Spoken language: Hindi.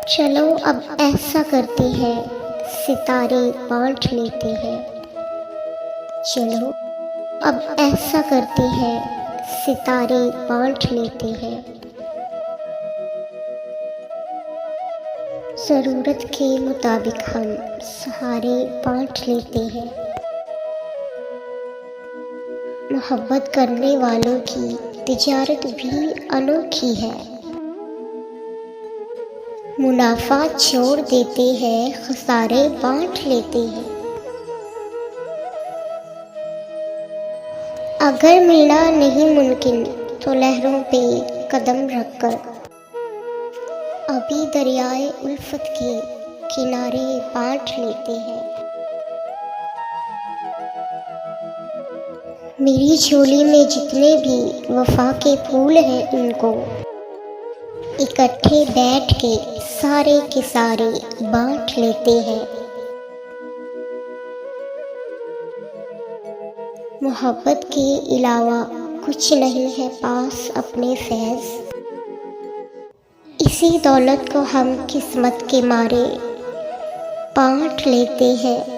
चलो अब ऐसा करते हैं, सितारे बांट लेते हैं। चलो अब ऐसा करते हैं, सितारे बांट लेते हैं। ज़रूरत के मुताबिक हम सहारे बांट लेते हैं। मोहब्बत करने वालों की तिजारत भी अनोखी है। मुनाफा छोड़ देते हैं, खसारे बांट लेते हैं। अगर मिलना नहीं मुमकिन तो लहरों पे कदम रखकर अभी दरियाए उल्फत के किनारे बांट लेते हैं। मेरी झोली में जितने भी वफा के फूल हैं, उनको इकट्ठे बैठ के सारे बांट लेते हैं। मोहब्बत के अलावा कुछ नहीं है पास अपने फैज़। इसी दौलत को हम किस्मत के मारे बांट लेते हैं।